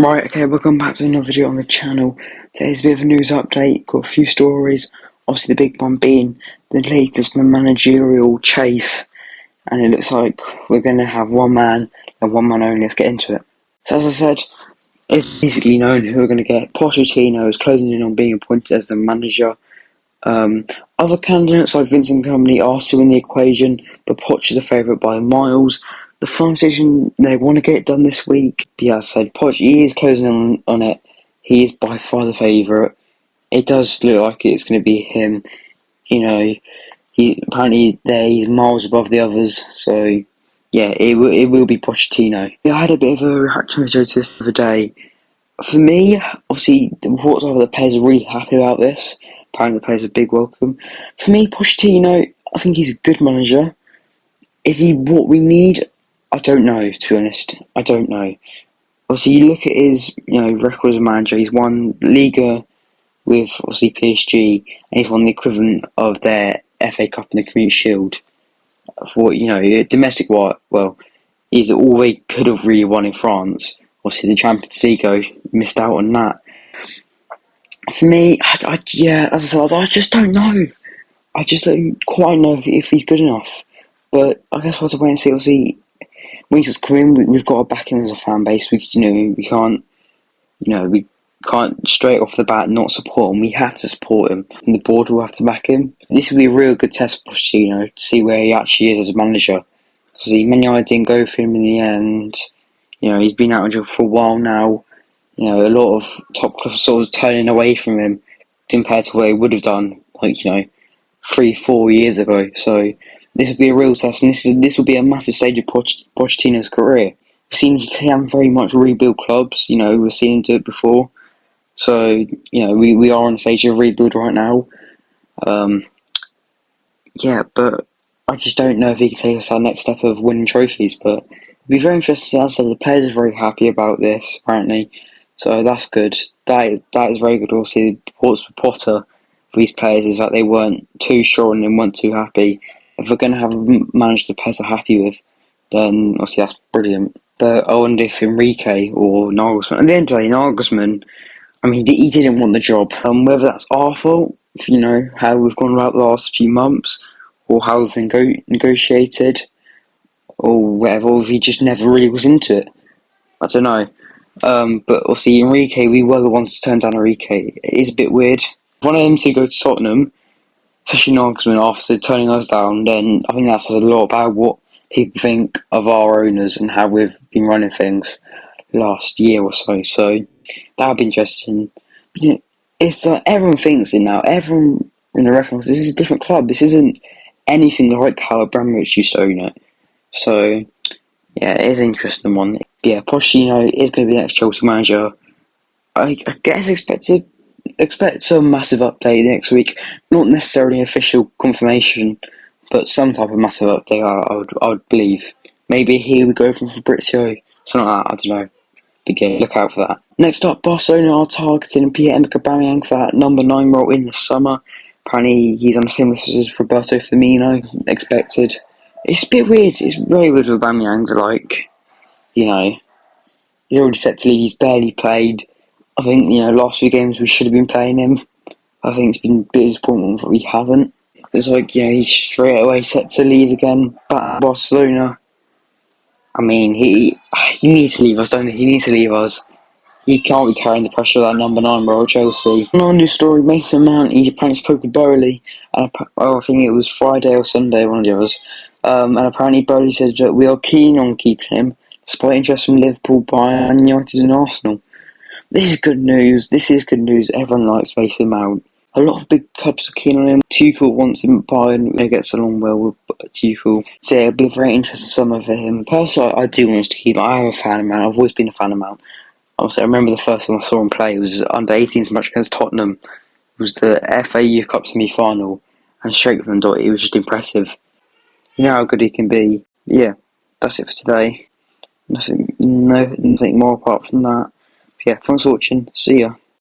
Right, okay, welcome back to another video on the channel. Today's a bit of a news update, got a few stories, obviously the big one being the latest in the managerial chase, and it looks like we're going to have one man and one man only. Let's get into it. So as I said, it's basically known who we're going to get. Pochettino is closing in on being appointed as the manager. Other candidates like Vincent Company are still in the equation, but Poch is the favourite by miles. The final decision, they want to get it done this week. But yeah, as I said, Poch, he is closing on it. He is by far the favourite. It does look like it's going to be him. You know, he's miles above the others. So yeah, it will be Pochettino. Yeah, I had a bit of a reaction video to this the other day. For me, obviously, the reports are that the players are really happy about this. Apparently, the players a big welcome. For me, Pochettino, I think he's a good manager. Is he what we need? I don't know, to be honest. I don't know. Obviously, you look at his record as a manager. He's won Liga with obviously PSG, and he's won the equivalent of their FA Cup and the Community Shield. For domestic well, he's all they could have really won in France. Obviously, the Champions League missed out on that. For me, as I said, I just don't know. I just don't quite know if he's good enough. But I guess we'll have to wait and see. Obviously, when he does come in, we've got to back him as a fan base. We can't straight off the bat not support him. We have to support him, and the board will have to back him. This will be a real good test for Pochettino to see where he actually is as a manager. Because Man United didn't go for him in the end. He's been out of job for a while now. A lot of top clubs sort of turning away from him compared to what he would have done, 3-4 years ago. So this will be a real test, and this will be a massive stage of Pochettino's career. We've seen he can very much rebuild clubs. We've seen him do it before. So we are on a stage of rebuild right now. But I just don't know if he can take us our next step of winning trophies. But it'll be very interesting. As I said, the players are very happy about this apparently. So that's good. That is very good. Also, the reports for Potter for these players is that they weren't too sure and they weren't too happy. If we're going to have a manager the players are happy with, then obviously that's brilliant. But I wonder if Enrique or Nagelsmann, at the end of the day, Nagelsmann, he didn't want the job. Whether that's our fault, how we've gone about the last few months, or how we've negotiated, or whatever, or if he just never really was into it. I don't know. But obviously Enrique, we were the ones to turn down Enrique. It is a bit weird. If one of them to go to Tottenham, especially Nagelsmann, after turning us down, then I think that says a lot about what people think of our owners and how we've been running things last year or so. So that would be interesting. It's everyone thinks it now. Everyone in the records, this is a different club. This isn't anything like how Aubameyang used to own it. So yeah, it is an interesting one. Yeah, Pochettino is going to be the next Chelsea manager. I guess expect some massive update next week. Not necessarily an official confirmation, but some type of massive update. I would believe. Maybe here we go from Fabrizio. Something like that. I don't know. But yeah, look out for that. Next up, Barcelona are targeting Pierre-Emerick Aubameyang for that number 9 role in the summer. Apparently, he's on the same list as Roberto Firmino. Expected. It's a bit weird. It's very weird with Aubameyang. He's already set to leave. He's barely played. I think, last few games we should have been playing him. I think it's been a bit disappointing that we haven't. It's he's straight away set to leave again. But Barcelona, he needs to leave us, don't he? He needs to leave us. He can't be carrying the pressure of that number 9 role at Chelsea. Another news story, Mason Mount, he apparently spoke with Bowley, and I think it was Friday or Sunday, one of the others. And apparently Bowley said that we are keen on keeping him, despite interest from Liverpool, Bayern, United and Arsenal. This is good news. Everyone likes Mason Mount. A lot of big clubs are keen on him. Tuchel wants him at Bayern. He gets along well with Tuchel. So yeah, it'll be a very interesting summer for him. Personally, I do want us to keep him. I am a fan of Mount. I've always been a fan of Mount. Also, I remember the first time I saw him play was under 18s match against Tottenham. It was the FA Youth Cup semi-final, and straight from the dot, he was just impressive. You know how good he can be. Yeah, that's it for today. Nothing more apart from that. But yeah, thanks for watching. See ya.